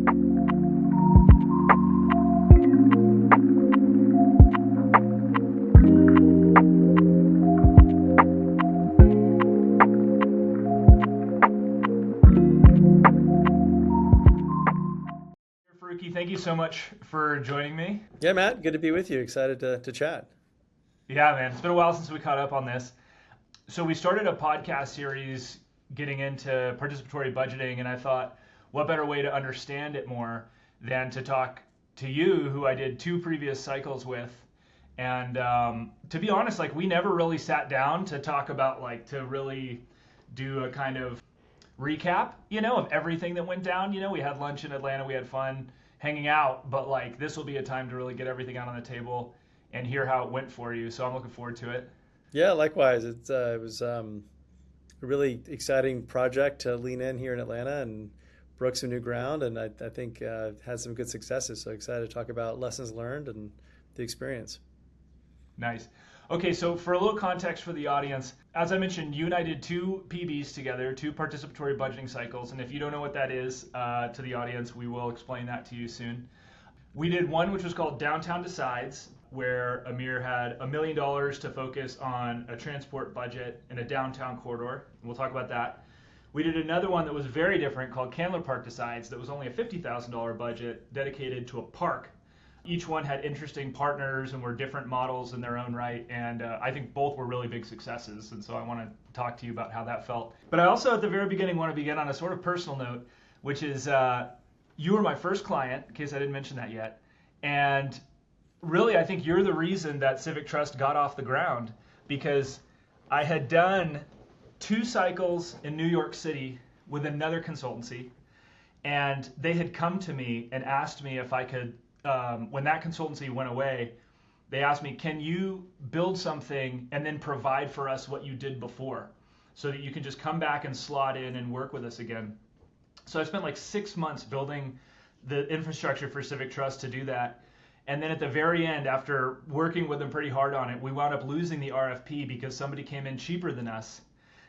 Farohki, thank you so much for joining me. Yeah, Matt, good to be with you. Excited to chat. Yeah, man, it's been a while since we caught up on this. So we started a podcast series getting into participatory budgeting, and I thought, what better way to understand it more than to talk to you, who I did 2 previous cycles with. And to be honest, like we never really sat down to talk about to really do a kind of recap, of everything that went down. We had lunch in Atlanta, we had fun hanging out, but this will be a time to really get everything out on the table and hear how it went for you. So I'm looking forward to it. Yeah, likewise. It was a really exciting project to lean in here in Atlanta and broke some new ground, and I think had some good successes. So excited to talk about lessons learned and the experience. Nice. Okay, so for a little context for the audience, as I mentioned, you and I did 2 PBs together, 2 participatory budgeting cycles. And if you don't know what that is, to the audience, we will explain that to you soon. We did one which was called Downtown Decides, where Amir had $1 million to focus on a transport budget in a downtown corridor. And we'll talk about that. We did another one that was very different called Candler Park Decides that was only a $50,000 budget dedicated to a park. Each one had interesting partners and were different models in their own right, and I think both were really big successes, and so I want to talk to you about how that felt. But I also, at the very beginning, want to begin on a sort of personal note, which is you were my first client, in case I didn't mention that yet, and really I think you're the reason that Civic Trust got off the ground, because I had done 2 cycles in New York City with another consultancy, and they had come to me and asked me if I could, when that consultancy went away, they asked me, can you build something and then provide for us what you did before so that you can just come back and slot in and work with us again? So I spent 6 months building the infrastructure for Civic Trust to do that. And then at the very end, after working with them pretty hard on it, we wound up losing the RFP because somebody came in cheaper than us.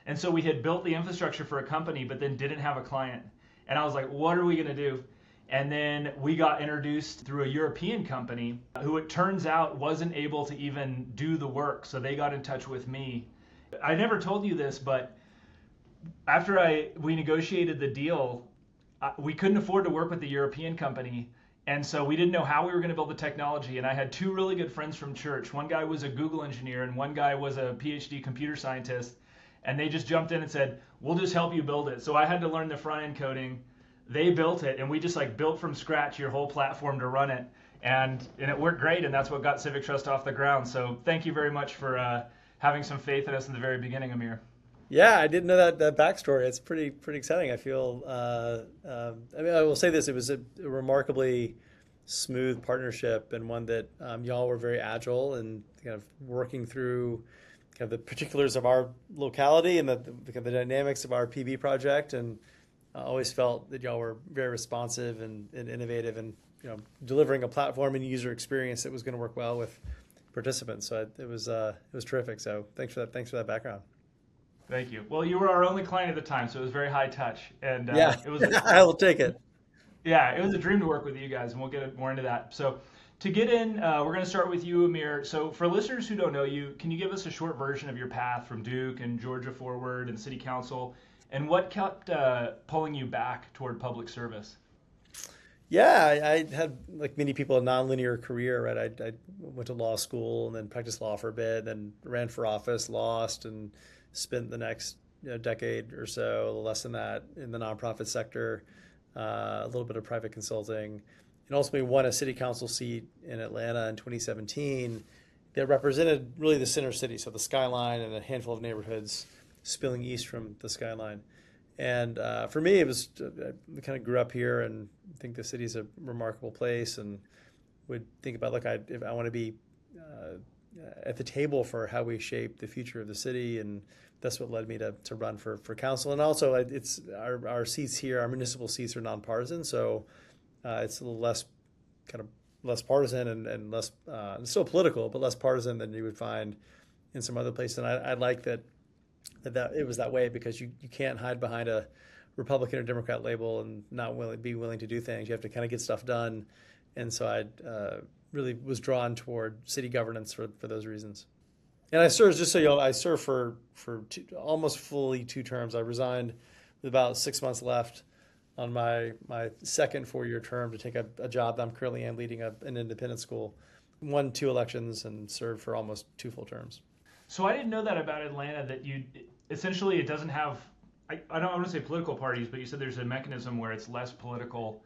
And so we had built the infrastructure for a company, but then didn't have a client. And I was like, what are we going to do? And then we got introduced through a European company who it turns out wasn't able to even do the work. So they got in touch with me. I never told you this, but after we negotiated the deal, we couldn't afford to work with the European company. And so we didn't know how we were going to build the technology. And I had 2 really good friends from church. One guy was a Google engineer and one guy was a PhD computer scientist. And they just jumped in and said, we'll just help you build it. So I had to learn the front end coding. They built it, and we just built from scratch your whole platform to run it, and it worked great, and that's what got Civic Trust off the ground. So thank you very much for having some faith in us in the very beginning, Amir. Yeah, I didn't know that backstory. It's pretty exciting. I feel. I will say this: it was a remarkably smooth partnership, and one that y'all were very agile and kind of working through kind of the particulars of our locality and the dynamics of our PB project, and I always felt that y'all were very responsive and innovative, and delivering a platform and user experience that was going to work well with participants. So it was terrific. So thanks for that background. Thank you. Well, you were our only client at the time, so it was very high touch, and yeah, it was. I will take it. Yeah, it was a dream to work with you guys, and we'll get more into that. So to get in, we're going to start with you, Amir. So for listeners who don't know you, can you give us a short version of your path from Duke and Georgia Forward and City Council? And what kept pulling you back toward public service? Yeah, I had, like many people, a nonlinear career, right? I went to law school and then practiced law for a bit, then ran for office, lost, and spent the next decade or so, less than that, in the nonprofit sector, a little bit of private consulting, and ultimately won a city council seat in Atlanta in 2017 that represented really the center city, so the skyline and a handful of neighborhoods spilling east from the skyline. And for me, it was, I kind of grew up here and think the city is a remarkable place, and would think about, if I want to be at the table for how we shape the future of the city, and that's what led me to run for council. And also, it's our seats here, our municipal seats are nonpartisan, so it's a little less partisan and less still political, but less partisan than you would find in some other places. And I like that it was that way, because you can't hide behind a Republican or Democrat label and not be willing to do things. You have to kind of get stuff done. And so I really was drawn toward city governance for those reasons. And I served, just so you know, I served for almost fully 2 terms. I resigned with about 6 months left on my second 4-year term to take a job that I'm currently in, leading an independent school. Won 2 elections and served for almost 2 full terms. So I didn't know that about Atlanta, that it doesn't have, I don't want to say political parties, but you said there's a mechanism where it's less political.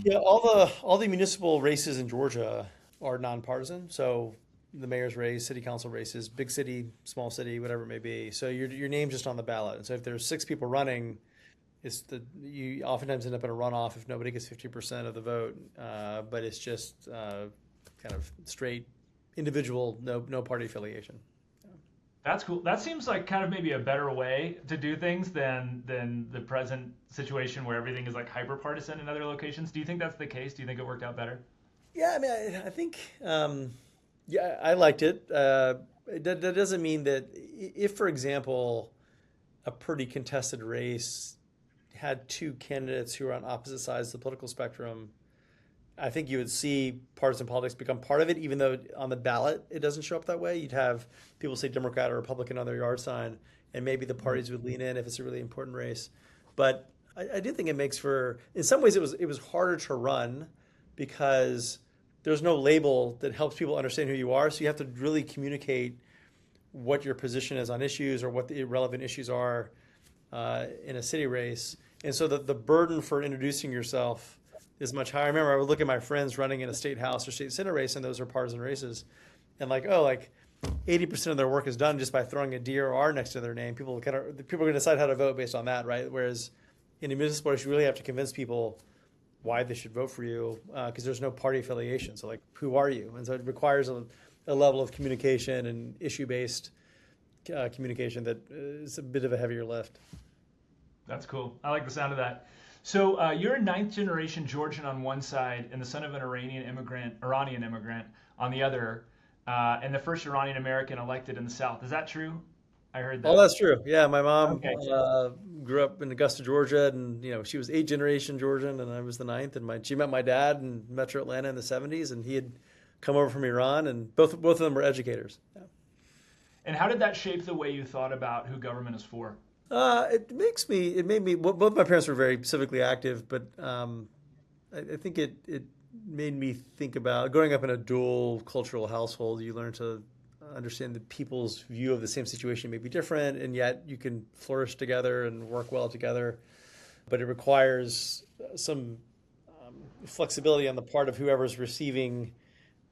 Yeah, all the municipal races in Georgia are nonpartisan. So the mayor's race, city council races, big city, small city, whatever it may be. So your name's just on the ballot. And so if there's 6 people running, you oftentimes end up in a runoff if nobody gets 50% of the vote. But it's just kind of straight individual, no party affiliation. That's cool. That seems like kind of maybe a better way to do things than the present situation where everything is like hyper partisan in other locations. Do you think that's the case? Do you think it worked out better? Yeah, I mean, I think, yeah, I liked it. That doesn't mean that if, for example, a pretty contested race had 2 candidates who are on opposite sides of the political spectrum, I think you would see partisan politics become part of it, even though on the ballot it doesn't show up that way. You'd have people say Democrat or Republican on their yard sign, and maybe the parties would lean in if it's a really important race. But I do think it makes for, in some ways, it was harder to run because there's no label that helps people understand who you are. So you have to really communicate what your position is on issues or what the relevant issues are in a city race. And so the burden for introducing yourself is much higher. I remember I would look at my friends running in a state house or state senate race, and those are partisan races. And like 80% of their work is done just by throwing a D or R next to their name. People are going to decide how to vote based on that, right? Whereas in a municipal race, you really have to convince people why they should vote for you because there's no party affiliation. So like, who are you? And so it requires a level of communication and issue-based communication that is a bit of a heavier lift. That's cool. I like the sound of that. So you're a 9th generation Georgian on one side and the son of an Iranian immigrant on the other, and the first Iranian American elected in the South. Is that true? I heard that. Oh, that's true. Yeah, my mom grew up in Augusta, Georgia, and she was 8th generation Georgian, and I was the 9th. And she met my dad in Metro Atlanta in the 70s, and he had come over from Iran, and both of them were educators. Yeah. And how did that shape the way you thought about who government is for? It made me. Both my parents were very civically active, but I think it made me think about growing up in a dual cultural household. You learn to understand that people's view of the same situation may be different, and yet you can flourish together and work well together. But it requires some flexibility on the part of whoever's receiving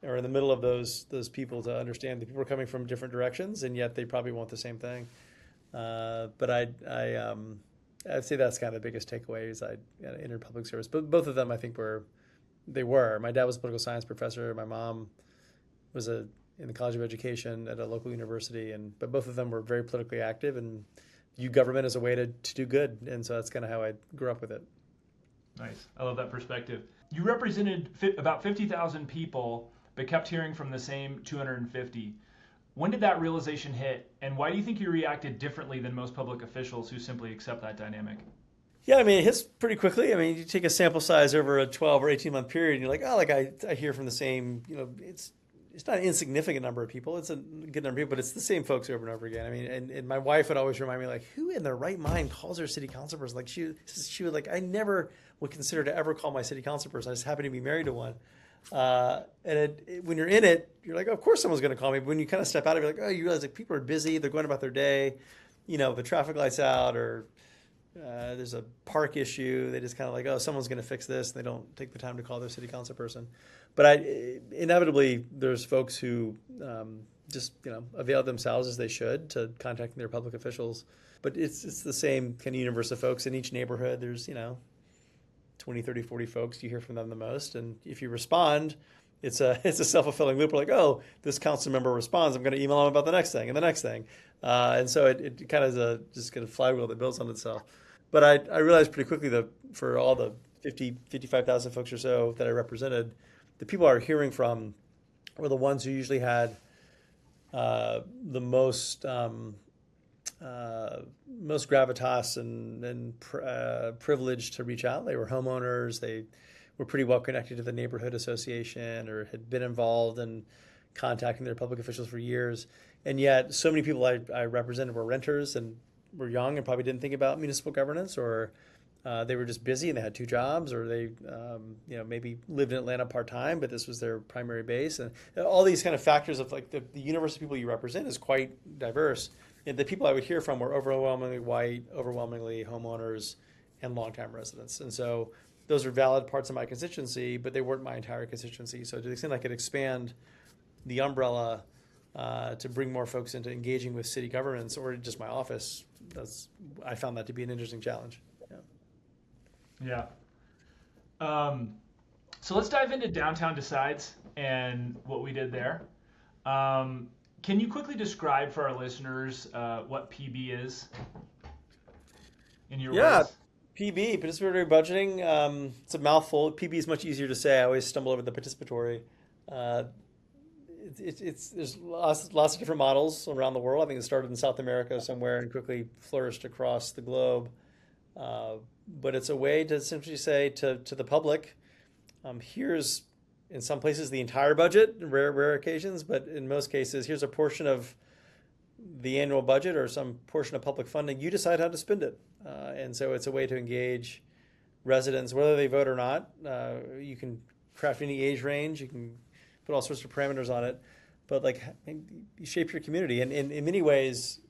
or in the middle of those people to understand that people are coming from different directions, and yet they probably want the same thing. But I'd say that's kind of the biggest takeaway is I entered public service. But both of them, I think, were. My dad was a political science professor. My mom was in the College of Education at a local university, but both of them were very politically active and viewed government as a way to do good. And so that's kind of how I grew up with it. Nice. I love that perspective. You represented about 50,000 people, but kept hearing from the same 250. When did that realization hit, and why do you think you reacted differently than most public officials who simply accept that dynamic? Yeah, I mean, it hits pretty quickly. I mean, you take a sample size over a 12 or 18-month period, and you're like, I hear from the same, it's not an insignificant number of people. It's a good number of people, but it's the same folks over and over again. I mean, and my wife would always remind me, like, who in their right mind calls their city council person? Like, she would, like, I never would consider to ever call my city council person. I just happen to be married to one. And when you're in it, you're like, oh, of course someone's going to call me. But when you kind of step out of it, you're like, oh, you realize like people are busy. They're going about their day. The traffic light's out or there's a park issue. They just kind of like, oh, someone's going to fix this. And they don't take the time to call their city council person. But inevitably, there's folks who just avail themselves as they should to contacting their public officials. But it's the same kind of universe of folks in each neighborhood. There's 20, 30, 40 folks. You hear from them the most. And if you respond, it's a self-fulfilling loop. We're like, oh, this council member responds. I'm going to email them about the next thing and the next thing. And so it kind of is a just kind of flywheel that builds on itself. But I realized pretty quickly that for all the 55,000 folks or so that I represented, the people I were hearing from were the ones who usually had the most most gravitas and privileged to reach out. They were homeowners. They were pretty well connected to the neighborhood association or had been involved in contacting their public officials for years. And yet so many people I represented were renters and were young and probably didn't think about municipal governance, or they were just busy and they had two jobs, or they maybe lived in Atlanta part-time, but this was their primary base. And all these kind of factors of like the universe of people you represent is quite diverse. And the people I would hear from were overwhelmingly white, overwhelmingly homeowners, and longtime residents. And so those are valid parts of my constituency, but they weren't my entire constituency. So to the extent I could expand the umbrella to bring more folks into engaging with city governments or just my office, I found that to be an interesting challenge. Yeah. So let's dive into Downtown Decides and what we did there. Can you quickly describe for our listeners what PB is in your words? PB, participatory budgeting. It's a mouthful. PB is much easier to say. I always stumble over the participatory. There's lots of different models around the world. I think it started in South America somewhere and quickly flourished across the globe. But it's a way to essentially say to the public, here's, in some places, the entire budget, rare occasions, but in most cases, here's a portion of the annual budget or some portion of public funding. You decide how to spend it. And so it's a way to engage residents, whether they vote or not. You can craft any age range. You can put all sorts of parameters on it. But like, you shape your community. And in many ways,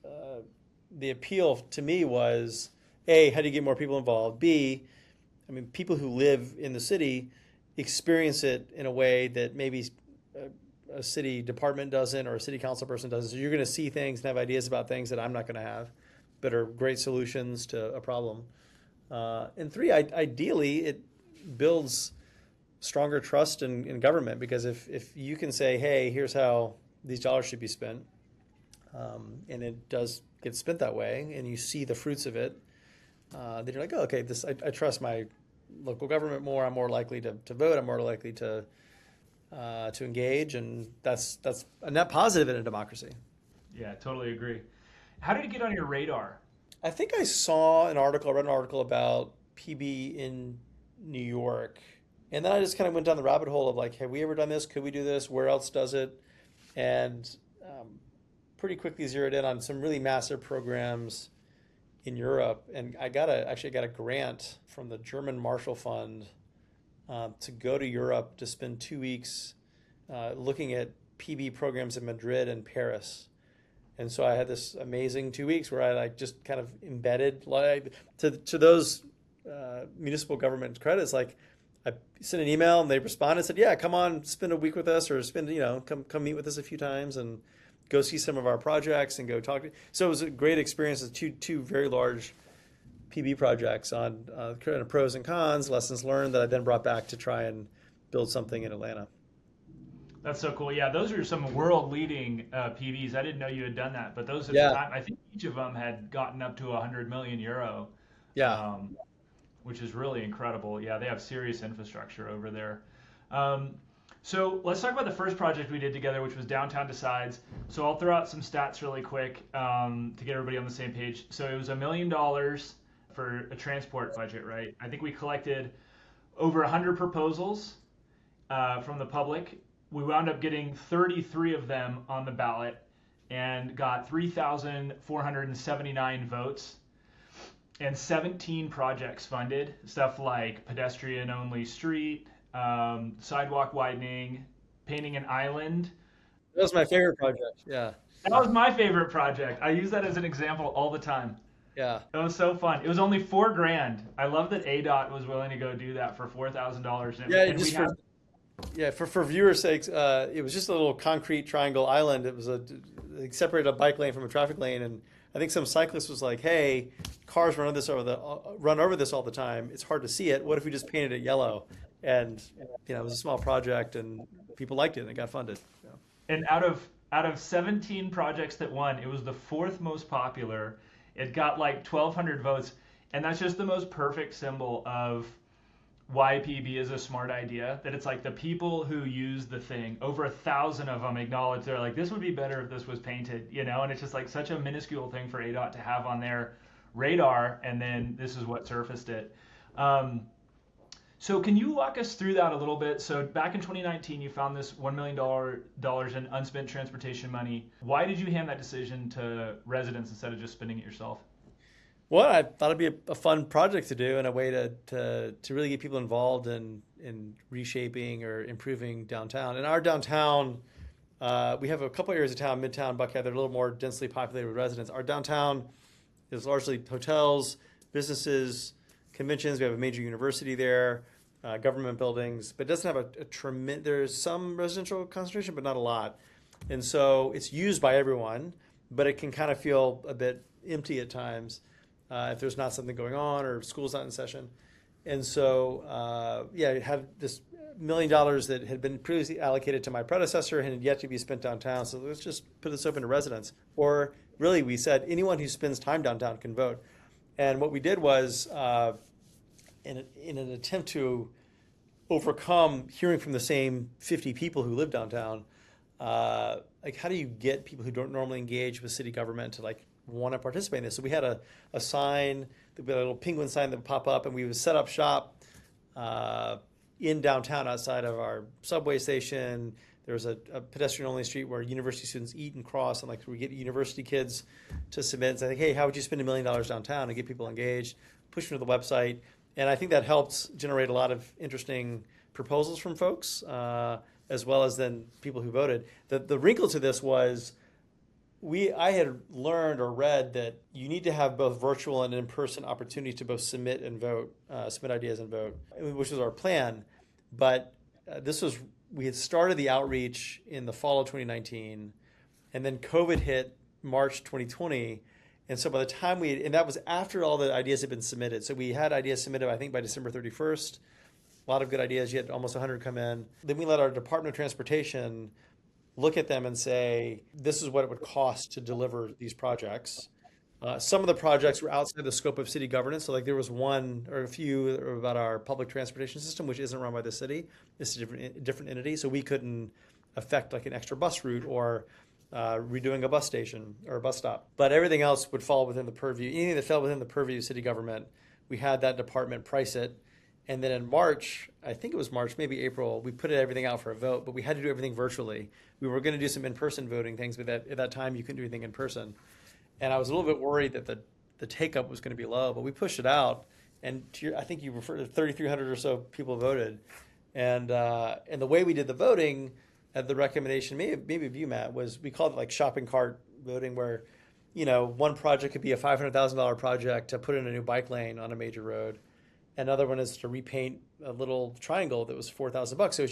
the appeal to me was, A, how do you get more people involved? B, people who live in the city experience it in a way that maybe a city department doesn't or a city council person doesn't. So you're going to see things and have ideas about things that I'm not going to have, but are great solutions to a problem. And three, ideally, it builds stronger trust in government, because if you can say, hey, here's how these dollars should be spent, and it does get spent that way, and you see the fruits of it, then you're like, oh, okay, I trust my local government more. I'm more likely to vote. I'm more likely to engage, and that's a net positive in a democracy. Yeah, totally agree. How did it get on your radar? I think I read an article about PB in New York, and then I just kind of went down the rabbit hole of like, have we ever done this? Could we do this? Where else does it? And pretty quickly zeroed in on some really massive programs in Europe, and I got a grant from the German Marshall Fund to go to Europe to spend 2 weeks looking at PB programs in Madrid and Paris. And so I had this amazing 2 weeks where I just kind of embedded to those municipal government credits. Like, I sent an email and they responded and said, yeah, come on, spend a week with us, or come meet with us a few times and go see some of our projects and go talk. So it was a great experience with two very large PB projects on kind of pros and cons, lessons learned that I then brought back to try and build something in Atlanta. That's so cool. Yeah, those are some world-leading PBs. I didn't know you had done that, but those at the time, I think each of them had gotten up to 100 million euro. Yeah. Which is really incredible. Yeah, they have serious infrastructure over there. So let's talk about the first project we did together, which was Downtown Decides. So I'll throw out some stats really quick to get everybody on the same page. So it was $1 million for a transport budget, right? I think we collected over 100 proposals from the public. We wound up getting 33 of them on the ballot and got 3,479 votes and 17 projects funded. Stuff like pedestrian-only street, sidewalk widening, painting an island. That was my favorite project. Yeah. That was my favorite project. I use that as an example all the time. Yeah. It was so fun. It was only $4,000. I love that ADOT was willing to go do that for $4,000. Yeah, for viewers' sakes, it was just a little concrete triangle island. It was it separated a bike lane from a traffic lane, and I think some cyclist was like, "Hey, cars run over this all the time. It's hard to see it. What if we just painted it yellow?" And it was a small project, and people liked it, and it got funded. Yeah. And out of 17 projects that won, it was the fourth most popular. It got like 1,200 votes, and that's just the most perfect symbol of why PB is a smart idea, that it's like the people who use the thing, over 1,000 of them acknowledge, they're like, this would be better if this was painted, and it's just like such a minuscule thing for ADOT to have on their radar, and then this is what surfaced it. So can you walk us through that a little bit? So back in 2019, you found this $1 million in unspent transportation money. Why did you hand that decision to residents instead of just spending it yourself? Well, I thought it'd be a fun project to do and a way to really get people involved in reshaping or improving downtown. In our downtown, we have a couple areas of town, Midtown, Buckhead, they're a little more densely populated with residents. Our downtown is largely hotels, businesses, conventions. We have a major university there, government buildings, but it doesn't have a tremendous, there's some residential concentration, but not a lot. And so it's used by everyone, but it can kind of feel a bit empty at times. If there's not something going on or school's not in session. And so, it had this $1 million that had been previously allocated to my predecessor and had yet to be spent downtown. So let's just put this open to residents. Or really, we said anyone who spends time downtown can vote. And what we did was, in an attempt to overcome hearing from the same 50 people who live downtown, like how do you get people who don't normally engage with city government to like want to participate in this? So we had a sign, a little penguin sign that would pop up, and we would set up shop in downtown outside of our subway station. There was a pedestrian-only street where university students eat and cross, and like we get university kids to submit and say, hey, how would you spend $1 million downtown, and get people engaged, push them to the website. And I think that helped generate a lot of interesting proposals from folks, as well as then people who voted. The wrinkle to this was I had learned or read that you need to have both virtual and in-person opportunity to both submit and vote, submit ideas and vote, which was our plan. But we had started the outreach in the fall of 2019, and then COVID hit March 2020. And so by the time and that was after all the ideas had been submitted. So we had ideas submitted, I think, by December 31st. A lot of good ideas. You had almost 100 come in. Then we let our Department of Transportation look at them and say, this is what it would cost to deliver these projects. Some of the projects were outside the scope of city governance. So like there was one or a few about our public transportation system, which isn't run by the city. It's a different entity. So we couldn't affect like an extra bus route or redoing a bus station or a bus stop. But everything else would fall within the purview. Anything that fell within the purview of city government, we had that department price it. And then in March, I think it was March, maybe April, we put everything out for a vote, but we had to do everything virtually. We were going to do some in-person voting things, but at that time you couldn't do anything in person. And I was a little bit worried that the take-up was going to be low, but we pushed it out. And I think you referred to 3,300 or so people voted. And the way we did the voting, the recommendation, maybe of you, Matt, was we called it like shopping cart voting, where one project could be a $500,000 project to put in a new bike lane on a major road. Another one is to repaint a little triangle that was $4,000. So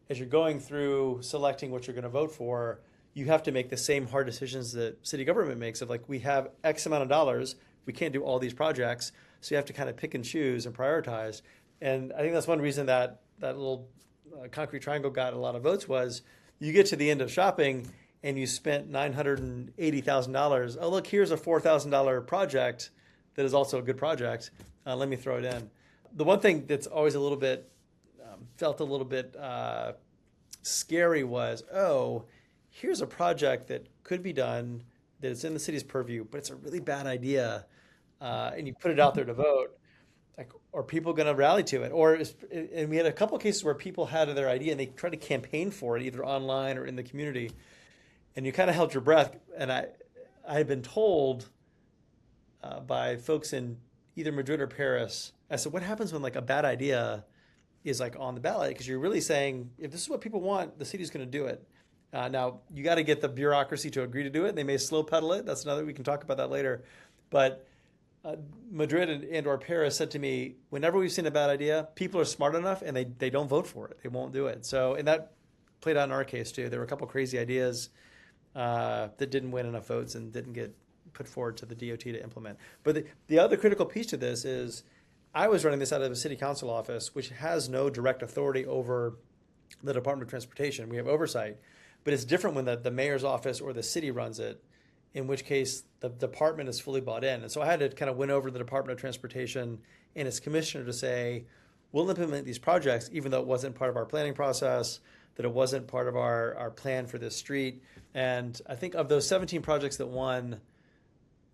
as you're going through selecting what you're going to vote for, you have to make the same hard decisions that city government makes of like, we have X amount of dollars, we can't do all these projects, so you have to kind of pick and choose and prioritize. And I think that's one reason that little concrete triangle got a lot of votes was you get to the end of shopping and you spent $980,000. Oh, look, here's a $4,000 project that is also a good project. Let me throw it in. The one thing that's always a little bit, felt a little bit scary was, here's a project that could be done, that it's in the city's purview, but it's a really bad idea, and you put it out there to vote. Like, are people going to rally to it? And we had a couple of cases where people had their idea and they tried to campaign for it, either online or in the community, and you kind of held your breath. And I had been told by folks in either Madrid or Paris, I said, what happens when like a bad idea is like on the ballot? Because you're really saying, if this is what people want, the city's going to do it. Now, you got to get the bureaucracy to agree to do it. They may slow pedal it. That's another, we can talk about that later. But Madrid and or Paris said to me, whenever we've seen a bad idea, people are smart enough and they don't vote for it. They won't do it. So, and that played out in our case too. There were a couple crazy ideas that didn't win enough votes and didn't get put forward to the DOT to implement. But the other critical piece to this is I was running this out of a city council office, which has no direct authority over the Department of Transportation. We have oversight, but it's different when the mayor's office or the city runs it, in which case the department is fully bought in. And so I had to kind of win over the Department of Transportation and its commissioner to say, we'll implement these projects, even though it wasn't part of our planning process, that it wasn't part of our plan for this street. And I think of those 17 projects that won,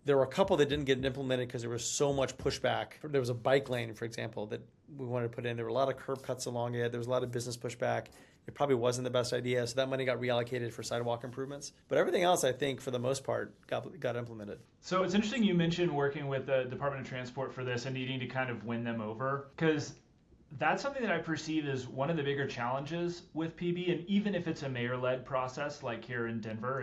there were a couple that didn't get implemented because there was so much pushback. There was a bike lane, for example, that we wanted to put in. There were a lot of curb cuts along it. There was a lot of business pushback. It probably wasn't the best idea. So that money got reallocated for sidewalk improvements. But everything else, I think, for the most part, got implemented. So it's interesting you mentioned working with the Department of Transport for this and needing to kind of win them over, because that's something that I perceive as one of the bigger challenges with PB. And even if it's a mayor-led process, like here in Denver,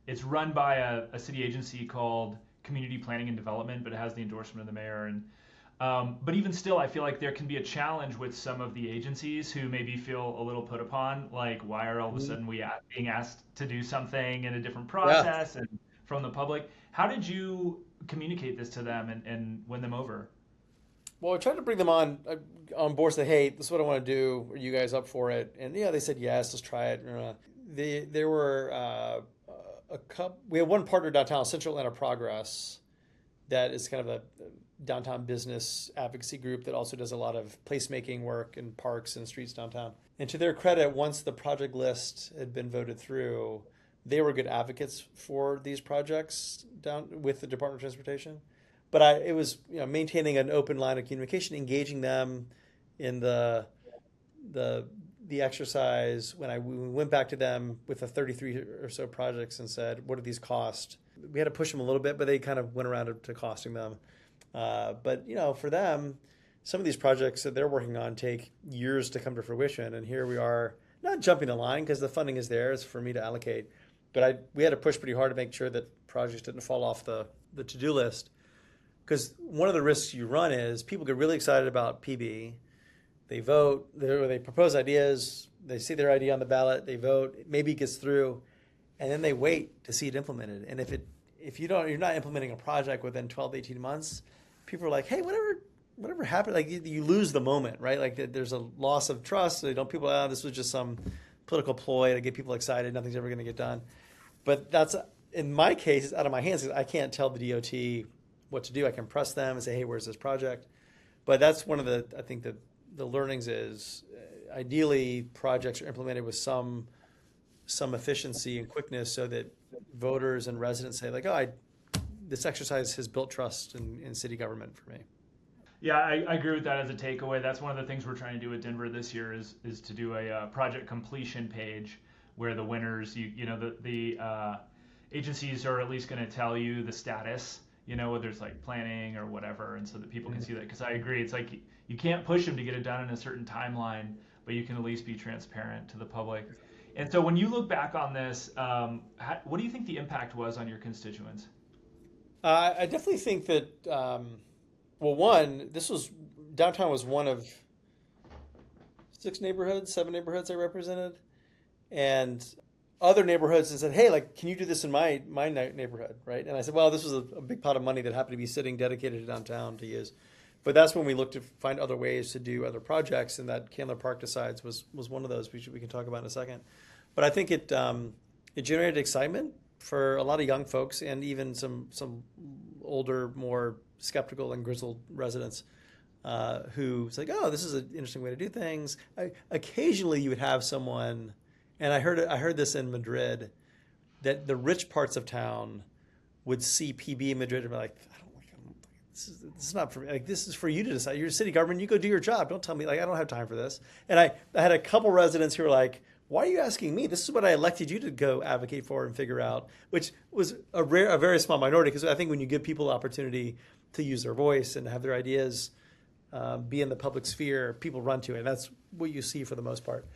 it's run by a city agency called Community Planning and Development, but it has the endorsement of the mayor. And but even still, I feel like there can be a challenge with some of the agencies who maybe feel a little put upon, like why are all of a sudden we being asked to do something in a different process and from the public? How did you communicate this to them and win them over? Well, I tried to bring them on board, say, hey, this is what I want to do. Are you guys up for it? And they said yes, let's try it. There were we have one partner downtown, Central Atlanta Progress, that is kind of a downtown business advocacy group that also does a lot of placemaking work in parks and streets downtown. And to their credit, once the project list had been voted through, they were good advocates for these projects down with the Department of Transportation. But it was maintaining an open line of communication, engaging them in the exercise. When we went back to them with the 33 or so projects and said, what do these cost? We had to push them a little bit, but they kind of went around to costing them. But for them, some of these projects that they're working on take years to come to fruition. And here we are, not jumping the line because the funding is there. It's for me to allocate. But we had to push pretty hard to make sure that projects didn't fall off the to-do list. Because one of the risks you run is people get really excited about PB. They vote, they propose ideas, they see their idea on the ballot, they vote, maybe it gets through, and then they wait to see it implemented. And if you're not implementing a project within 12 to 18 months, people are like, hey, whatever happened, like you lose the moment, right? Like there's a loss of trust. So people, this was just some political ploy to get people excited, nothing's ever going to get done. But that's, in my case, it's out of my hands because I can't tell the DOT what to do. I can press them and say, hey, where's this project? But that's one of I think the learnings is ideally projects are implemented with some efficiency and quickness so that voters and residents say like, oh, this exercise has built trust in city government for me. Yeah, I agree with that as a takeaway. That's one of the things we're trying to do at Denver this year is to do a project completion page where the winners, the agencies are at least going to tell you the status, whether it's like planning or whatever, and so that people can see that. Because I agree, it's like you can't push them to get it done in a certain timeline, but you can at least be transparent to the public. And so when you look back on this, what do you think the impact was on your constituents? I definitely think that, one, downtown was one of 7 neighborhoods I represented. And other neighborhoods and said, hey, like, can you do this in my neighborhood, right? And I said, well, this was a big pot of money that happened to be sitting dedicated to downtown to use. But that's when we looked to find other ways to do other projects, and that Candler Park Decides was one of those, which we can talk about in a second. But I think it generated excitement for a lot of young folks and even some older, more skeptical and grizzled residents who was like, oh, this is an interesting way to do things. Occasionally you would have someone, and I heard this in Madrid, that the rich parts of town would see PB in Madrid and be like, this is not for me. Like, this is for you to decide. You're a city government. You go do your job. Don't tell me, like, I don't have time for this. And I had a couple residents who were like, why are you asking me? This is what I elected you to go advocate for and figure out, which was a very small minority, because I think when you give people the opportunity to use their voice and have their ideas be in the public sphere, people run to it. And that's what you see for the most part.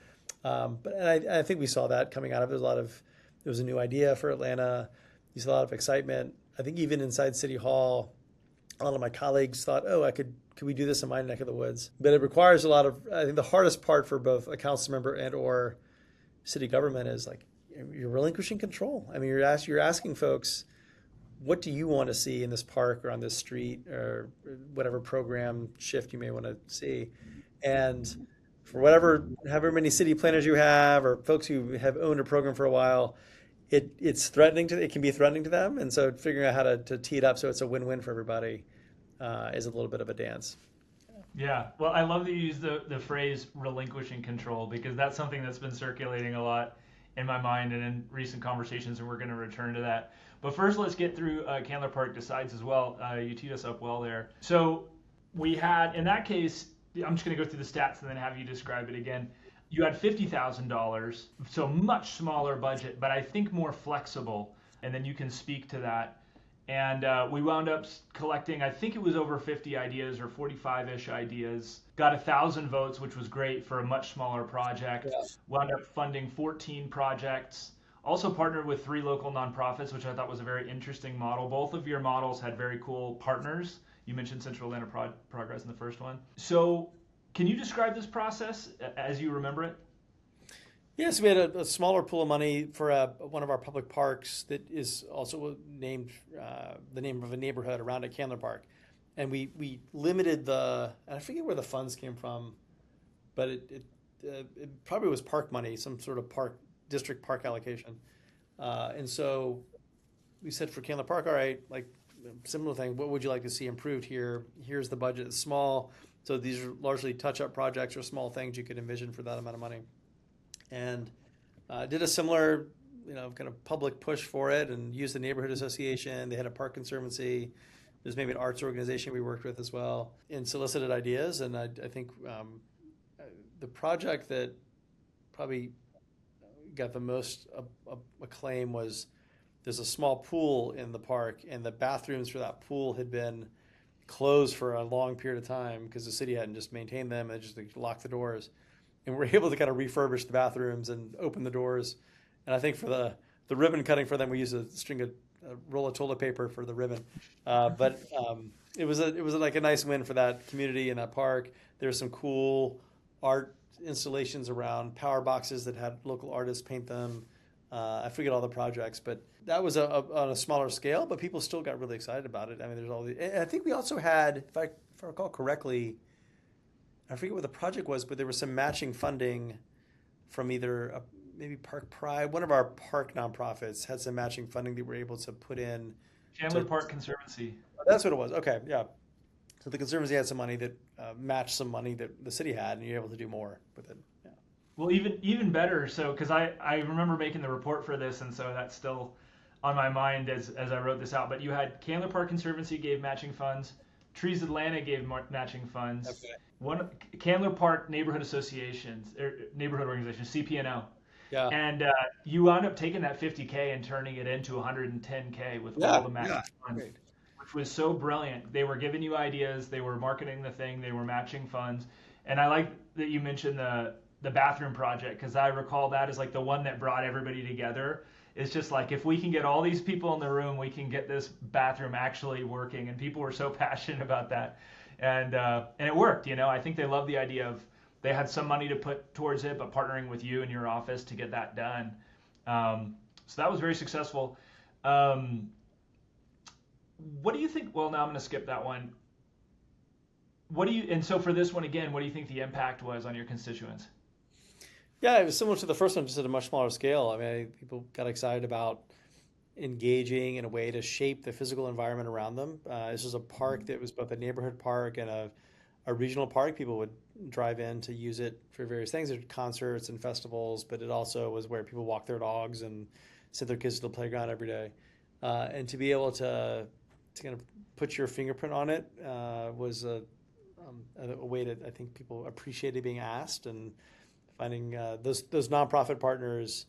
But I think we saw that coming out of it. There was a new idea for Atlanta. You saw a lot of excitement. I think even inside City Hall, a lot of my colleagues thought, oh, could we do this in my neck of the woods? But it requires a lot of, I think the hardest part for both a council member and or city government is like, you're relinquishing control. I mean, you're asking folks, what do you want to see in this park or on this street or whatever program shift you may want to see? And for however many city planners you have or folks who have owned a program for a while, it can be threatening to them. And so figuring out how to tee it up so it's a win-win for everybody is a little bit of a dance. Yeah. Well, I love that you use the phrase relinquishing control because that's something that's been circulating a lot in my mind and in recent conversations, and we're going to return to that. But first, let's get through Candler Park decides as well. You teed us up well there. So we had, in that case, I'm just going to go through the stats and then have you describe it again. You had $50,000, so much smaller budget, but I think more flexible. And then you can speak to that. And we wound up collecting, I think it was over 50 ideas or 45-ish ideas. Got 1,000 votes, which was great for a much smaller project. Yeah. Wound up funding 14 projects. Also partnered with 3 local nonprofits, which I thought was a very interesting model. Both of your models had very cool partners. You mentioned Central Atlanta Progress in the first one. So can you describe this process as you remember it? Yes, we had a smaller pool of money for one of our public parks that is also named the name of a neighborhood around at Candler Park. And we limited and I forget where the funds came from, but it probably was park money, some sort of district park allocation. And so we said for Candler Park, all right, like similar thing, what would you like to see improved here? Here's the budget, it's small. So these are largely touch-up projects or small things you could envision for that amount of money. And did a similar, kind of public push for it and used the neighborhood association. They had a park conservancy. There's maybe an arts organization we worked with as well and solicited ideas. And I think the project that probably got the most acclaim was there's a small pool in the park, and the bathrooms for that pool had been closed for a long period of time because the city hadn't just maintained them and just locked the doors. And we're able to kind of refurbish the bathrooms and open the doors. And I think for the ribbon cutting for them, we used a roll of toilet paper for the ribbon. But it was like a nice win for that community and that park. There's some cool art installations around, power boxes that had local artists paint them. I forget all the projects, but that was on a smaller scale. But people still got really excited about it. I mean, there's all the. And I think we also had, if I recall correctly, I forget what the project was, but there was some matching funding from either maybe Park Pride. One of our park nonprofits had some matching funding that we were able to put in. Candler Park Conservancy. That's what it was. Okay, yeah. So the Conservancy had some money that matched some money that the city had, and you're able to do more with it. Yeah. Well, even better. So, because I remember making the report for this, and so that's still on my mind as I wrote this out. But you had Candler Park Conservancy gave matching funds. Trees Atlanta gave matching funds. Okay. Candler Park Neighborhood Associations, neighborhood organizations, CPNO. Yeah. And you wound up taking that 50K and turning it into 110K with all the matching funds, which was so brilliant. They were giving you ideas, they were marketing the thing, they were matching funds. And I like that you mentioned the bathroom project, because I recall that as like the one that brought everybody together. It's just like, if we can get all these people in the room, we can get this bathroom actually working. And people were so passionate about that. And it worked, I think they loved the idea of, they had some money to put towards it, but partnering with you and your office to get that done. So that was very successful. What do you think? Well, now I'm going to skip that one. And so for this one again, what do you think the impact was on your constituents? Yeah, it was similar to the first one, just at a much smaller scale. I mean, people got excited about engaging in a way to shape the physical environment around them. This was a park that was both a neighborhood park and a regional park. People would drive in to use it for various things. There's concerts and festivals, but it also was where people walk their dogs and send their kids to the playground every day. And to be able to kind of put your fingerprint on it was a way that I think people appreciated being asked, and finding those nonprofit partners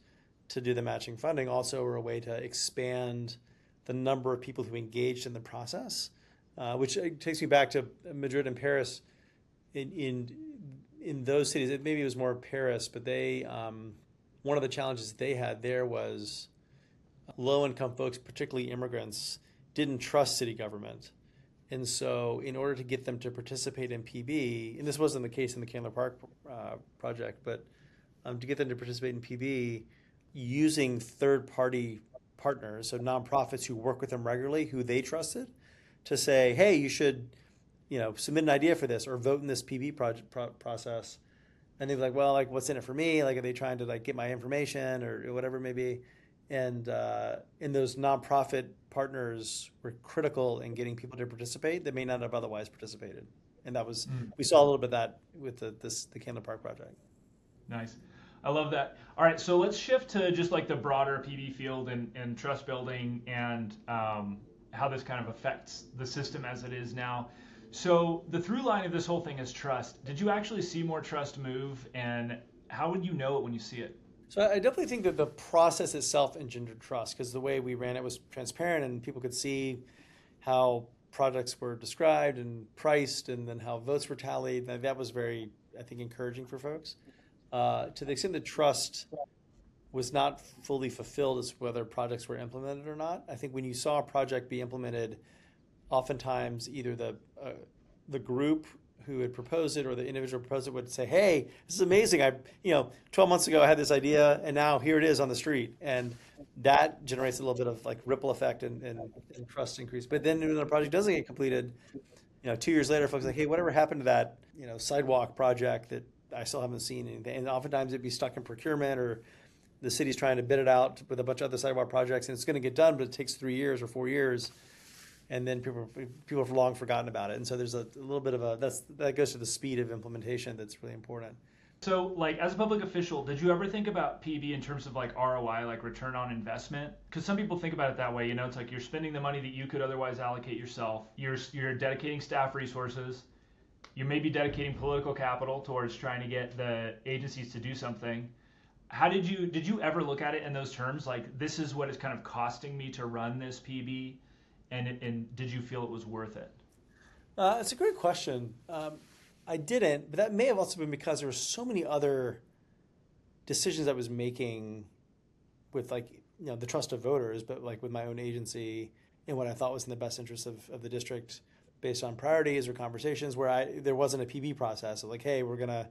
to do the matching funding also were a way to expand the number of people who engaged in the process, which takes me back to Madrid and Paris. In those cities, maybe it was more Paris, but they one of the challenges they had there was low-income folks, particularly immigrants, didn't trust city government. And so in order to get them to participate in PB, and this wasn't the case in the Candler Park project, but to get them to participate in PB, using third-party partners, so nonprofits who work with them regularly, who they trusted, to say, hey, you should submit an idea for this or vote in this PB process. And they're like, well, like, what's in it for me? Like, are they trying to get my information or whatever it may be? And those nonprofit partners were critical in getting people to participate that may not have otherwise participated. And that was, we saw a little bit of that with the Candler Park project. Nice. I love that. All right, so let's shift to just like the broader PB field and trust building and how this kind of affects the system as it is now. So the through line of this whole thing is trust. Did you actually see more trust move, and how would you know it when you see it? So I definitely think that the process itself engendered trust, because the way we ran it was transparent and people could see how projects were described and priced, and then how votes were tallied. That was very, I think, encouraging for folks. To the extent that trust was not fully fulfilled as whether projects were implemented or not. I think when you saw a project be implemented, oftentimes either the group who had proposed it or the individual proposed it would say, "Hey, this is amazing! 12 months ago I had this idea, and now here it is on the street." And that generates a little bit of like ripple effect and trust increase. But then when the project doesn't get completed, 2 years later, folks are like, "Hey, whatever happened to that sidewalk project that I still haven't seen anything?" And oftentimes it'd be stuck in procurement, or the city's trying to bid it out with a bunch of other sidewalk projects, and it's going to get done, but it takes 3 years or 4 years. And then people have long forgotten about it. And so there's a little bit of that goes to the speed of implementation that's really important. So like as a public official, did you ever think about PB in terms of like ROI, like return on investment? Because some people think about it that way. It's like you're spending the money that you could otherwise allocate yourself. You're dedicating staff resources. You may be dedicating political capital towards trying to get the agencies to do something. How did you ever look at it in those terms? Like, this is what it's kind of costing me to run this PB. And did you feel it was worth it? It's a great question. I didn't, but that may have also been because there were so many other decisions I was making with the trust of voters, but like with my own agency and what I thought was in the best interest of the district based on priorities or conversations where there wasn't a PB process of like, hey, we're gonna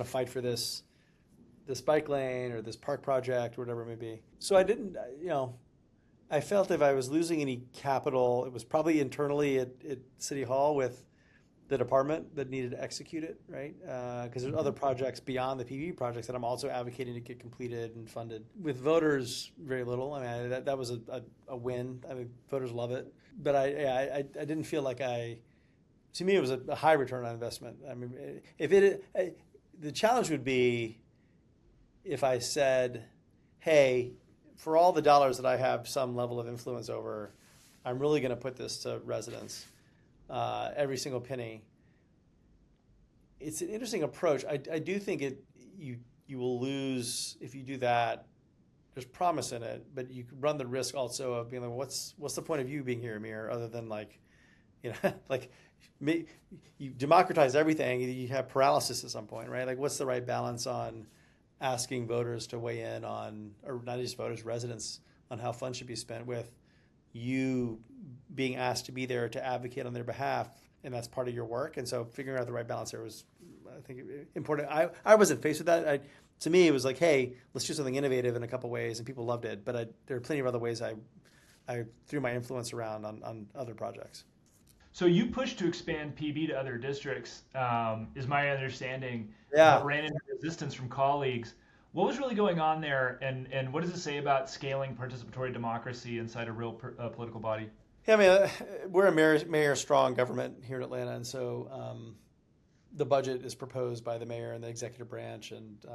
fight for this bike lane or this park project or whatever it may be. So I didn't, I felt if I was losing any capital, it was probably internally at City Hall with the department that needed to execute it, right? Because there's other projects beyond the PB projects that I'm also advocating to get completed and funded. With voters, very little. I mean, that was a win. I mean, voters love it. But I didn't feel like to me, it was a high return on investment. I mean, the challenge would be if I said, hey, for all the dollars that I have some level of influence over, I'm really going to put this to residents, every single penny. It's an interesting approach. I do think you will lose if you do that. There's promise in it, but you run the risk also of being like, what's the point of you being here, Amir, other than you democratize everything, you have paralysis at some point, right? Like, what's the right balance on asking voters to weigh in on, or not just voters, residents, on how funds should be spent, with you being asked to be there to advocate on their behalf, and that's part of your work. And so figuring out the right balance there was, I think, important. I wasn't faced with that. To me, it was like, hey, let's do something innovative in a couple ways, and people loved it. But there are plenty of other ways I threw my influence around on other projects. So you pushed to expand PB to other districts, is my understanding. Yeah. Ran into resistance from colleagues. What was really going on there, and what does it say about scaling participatory democracy inside a real political body? Yeah, I mean, we're a mayor-strong government here in Atlanta, and so the budget is proposed by the mayor and the executive branch, and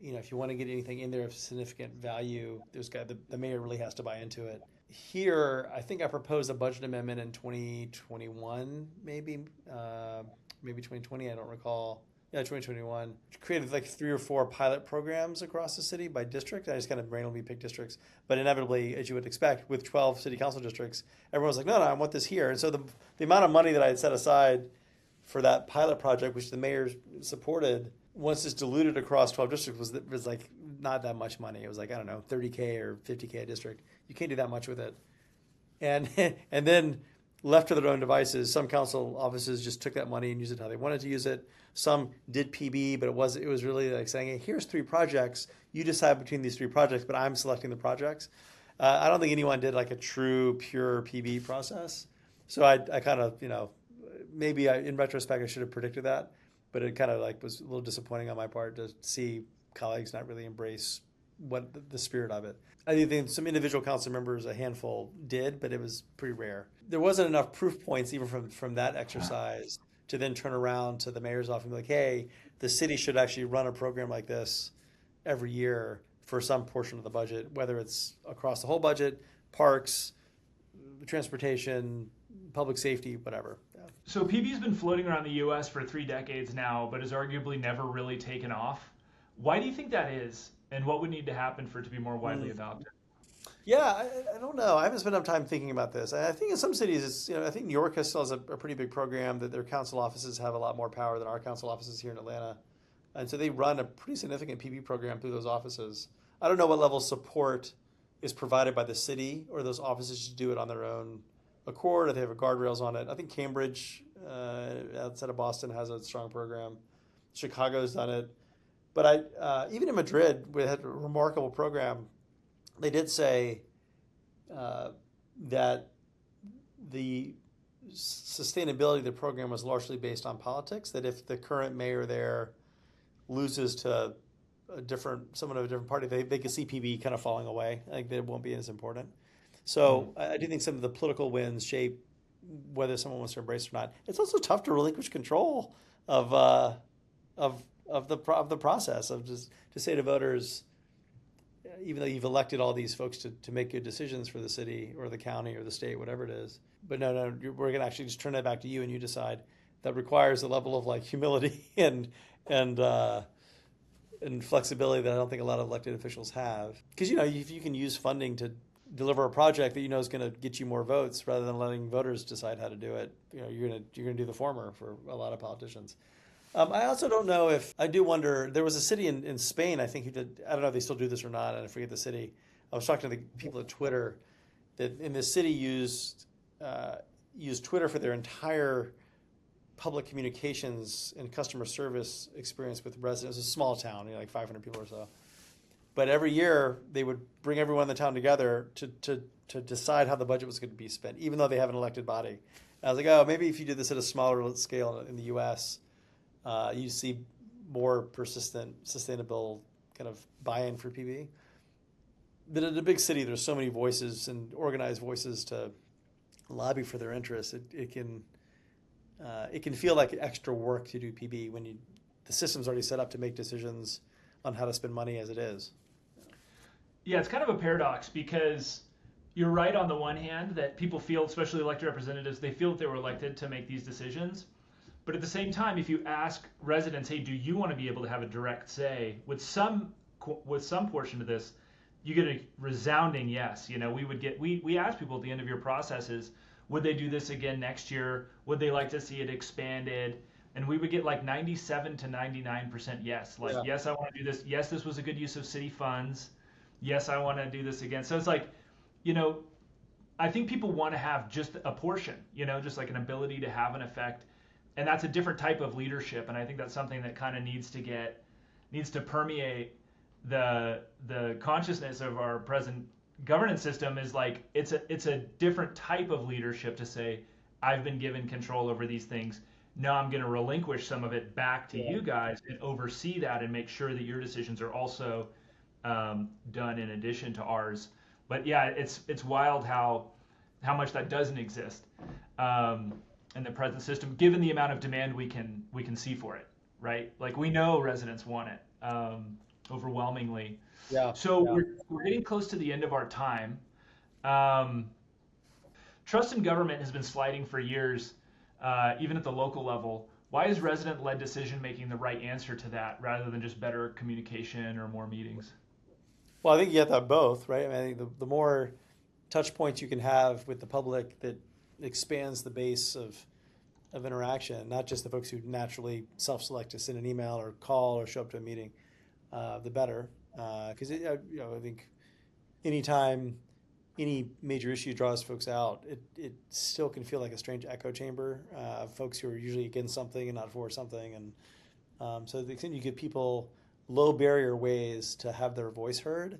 if you want to get anything in there of significant value, the mayor really has to buy into it. Here, I think I proposed a budget amendment in 2021, maybe 2020, I don't recall. Yeah, 2021. Created like 3 or 4 pilot programs across the city by district. I just kind of randomly picked districts. But inevitably, as you would expect, with 12 city council districts, everyone was like, no, I want this here. And so the amount of money that I had set aside for that pilot project, which the mayor supported, once it's diluted across 12 districts, was like not that much money. It was like, I don't know, $30K or $50K a district. You can't do that much with it. And then left to their own devices, some council offices just took that money and used it how they wanted to use it. Some did PB, but it was really like saying, hey, here's 3 projects. You decide between these 3 projects, but I'm selecting the projects. I don't think anyone did like a true, pure PB process. So I kind of, maybe in retrospect, I should have predicted that, but it kind of like was a little disappointing on my part to see colleagues not really embrace what the spirit of it. I do think some individual council members, a handful, did, but it was pretty rare. There wasn't enough proof points even from that exercise to then turn around to the mayor's office and be like, hey, the city should actually run a program like this every year for some portion of the budget, whether it's across the whole budget, parks, transportation, public safety, whatever. Yeah. So PB's been floating around the U.S. for 3 decades now, but has arguably never really taken off. Why do you think that is? And what would need to happen for it to be more widely adopted? Yeah, I don't know. I haven't spent enough time thinking about this. I think in some cities, I think New York still has a pretty big program that their council offices have a lot more power than our council offices here in Atlanta. And so they run a pretty significant PB program through those offices. I don't know what level of support is provided by the city, or those offices should do it on their own accord, or they have guardrails on it. I think Cambridge, outside of Boston, has a strong program. Chicago's done it. But even in Madrid, we had a remarkable program. They did say that the sustainability of the program was largely based on politics, that if the current mayor there loses to someone of a different party, they could see PB kind of falling away. I think that it won't be as important. So I do think some of the political wins shape whether someone wants to embrace it or not. It's also tough to relinquish control of the process, of just to say to voters, even though you've elected all these folks to make good decisions for the city or the county or the state, whatever it is, but no, we're going to actually just turn that back to you and you decide. That requires a level of like humility and flexibility that I don't think a lot of elected officials have. Because if you can use funding to deliver a project that is going to get you more votes, rather than letting voters decide how to do it, you're going to do the former for a lot of politicians. I also don't know if, I do wonder, there was a city in Spain, I think, who did, I don't know if they still do this or not, and I forget the city. I was talking to the people at Twitter that in this city used Twitter for their entire public communications and customer service experience with residents. It was a small town, like 500 people or so. But every year they would bring everyone in the town together to decide how the budget was going to be spent, even though they have an elected body. And I was like, oh, maybe if you did this at a smaller scale in the U.S., you see more persistent, sustainable kind of buy-in for PB. But in a big city, there's so many voices and organized voices to lobby for their interests. It can feel like extra work to do PB when the system's already set up to make decisions on how to spend money as it is. Yeah, it's kind of a paradox, because you're right on the one hand that people feel, especially elected representatives, they feel that they were elected to make these decisions. But at the same time, if you ask residents, hey, do you want to be able to have a direct say with some portion of this, you get a resounding yes. We ask people at the end of your processes, would they do this again next year? Would they like to see it expanded? And we would get like 97 to 99% yes. Like, yeah. Yes, I want to do this. Yes, this was a good use of city funds. Yes, I want to do this again. So it's like, I think people want to have just a portion, just like an ability to have an effect. And that's a different type of leadership. And I think that's something that kind of needs to permeate the consciousness of our present governance system. Is like, it's a different type of leadership to say, I've been given control over these things. Now I'm going to relinquish some of it back to you guys and oversee that and make sure that your decisions are also done in addition to ours. But yeah, it's wild how much that doesn't exist in the present system, given the amount of demand we can see for it, right? Like, we know residents want it overwhelmingly. Yeah. So yeah. We're getting close to the end of our time. Trust in government has been sliding for years. Even at the local level. Why is resident-led decision-making the right answer to that, rather than just better communication or more meetings? Well, I think you have to have both, right? I mean, I think the more touch points you can have with the public, that expands the base of interaction, not just the folks who naturally self-select to send an email or call or show up to a meeting, the better. Because I think anytime any major issue draws folks out, it still can feel like a strange echo chamber of folks who are usually against something and not for something. And so the extent you give people low barrier ways to have their voice heard,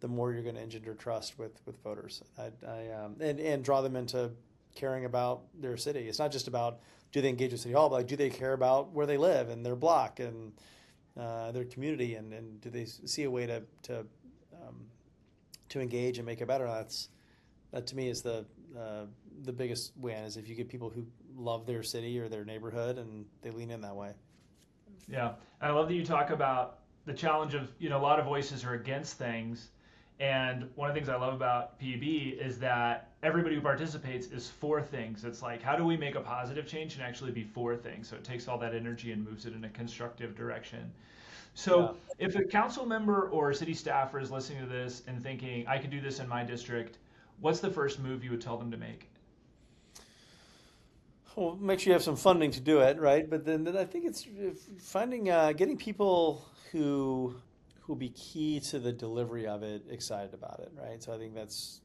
the more you're going to engender trust with voters and draw them into caring about their city. It's not just about, do they engage with City Hall, but like, do they care about where they live and their block and their community, and do they see a way to to engage and make it better. That to me is the biggest win, is if you get people who love their city or their neighborhood and they lean in that way. Yeah, I love that you talk about the challenge of, a lot of voices are against things. And one of the things I love about PB is that everybody who participates is for things. It's like, how do we make a positive change and actually be for things? So it takes all that energy and moves it in a constructive direction. So if a council member or city staffer is listening to this and thinking, I could do this in my district, what's the first move you would tell them to make? Well, make sure you have some funding to do it, right? But then I think it's finding, getting people who be key to the delivery of it excited about it, right? So I think that's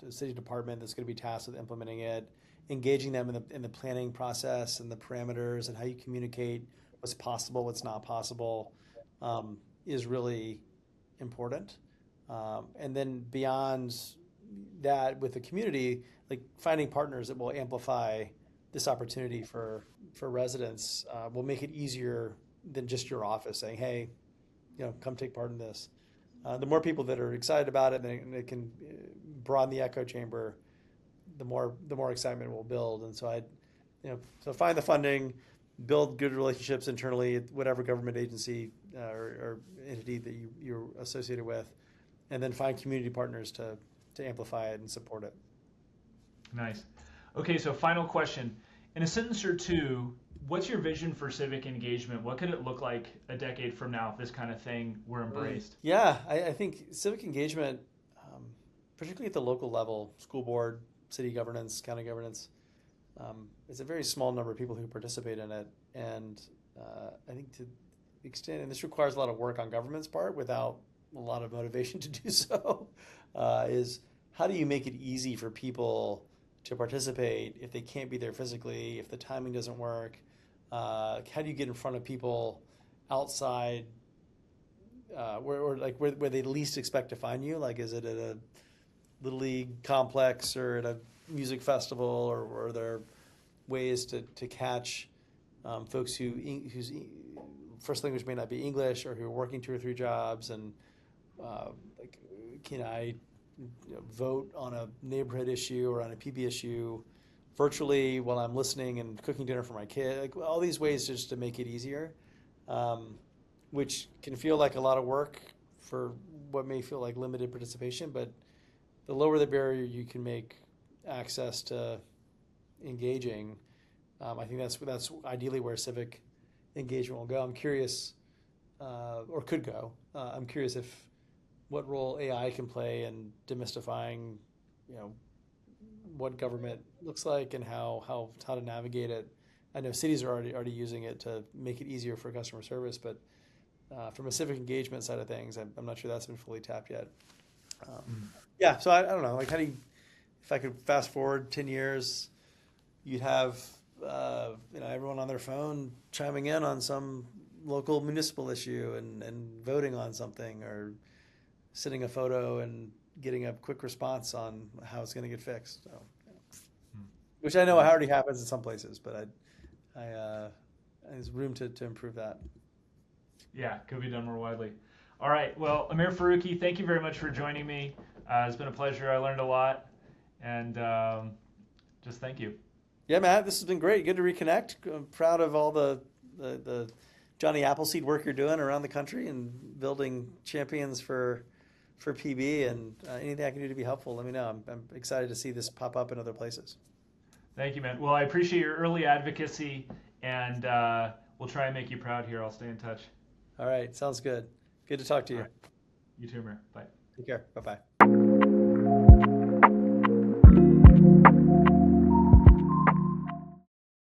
the city department that's going to be tasked with implementing it, engaging them in the planning process and the parameters and how you communicate what's possible, what's not possible, is really important. And then beyond that, with the community, like finding partners that will amplify this opportunity for residents, will make it easier than just your office saying, hey, come take part in this. The more people that are excited about it, and it can broaden the echo chamber, the more excitement will build. And so so find the funding, build good relationships internally at whatever government agency or entity that you're associated with, and then find community partners to amplify it and support it. Nice. Okay, so final question. In a sentence or two, what's your vision for civic engagement? What could it look like a decade from now if this kind of thing were embraced? Yeah, I think civic engagement, particularly at the local level, school board, city governance, county governance, it's a very small number of people who participate in it. And I think to the extent, and this requires a lot of work on government's part without a lot of motivation to do so, is how do you make it easy for people to participate if they can't be there physically, if the timing doesn't work? How do you get in front of people outside where they least expect to find you? Like, is it at a Little League complex or at a music festival, or are there ways to catch folks whose first language may not be English, or who are working 2 or 3 jobs, and can I vote on a neighborhood issue or on a PB issue virtually while I'm listening and cooking dinner for my kid? All these ways just to make it easier, which can feel like a lot of work for what may feel like limited participation, but the lower the barrier you can make access to engaging, I think that's ideally where civic engagement will go. I'm curious, or could go. I'm curious what role AI can play in demystifying, what government looks like and how to navigate it. I know cities are already using it to make it easier for customer service, but from a civic engagement side of things, I'm not sure that's been fully tapped yet. Yeah, so I don't know. Like, if I could fast forward 10 years, you'd have everyone on their phone chiming in on some local municipal issue and voting on something, or sending a photo and getting a quick response on how it's going to get fixed. So, which I know already happens in some places, but there's room to improve that. Yeah, could be done more widely. All right. Well, Amir Farohki, thank you very much for joining me. It's been a pleasure. I learned a lot, and just thank you. Yeah, Matt, this has been great. Good to reconnect. I'm proud of all the Johnny Appleseed work you're doing around the country and building champions for PB, and anything I can do to be helpful, let me know. I'm excited to see this pop up in other places. Thank you, man. Well, I appreciate your early advocacy, and we'll try and make you proud here. I'll stay in touch. All right. Sounds good. Good to talk to you. Right. You too, Amir. Bye. Take care. Bye-bye.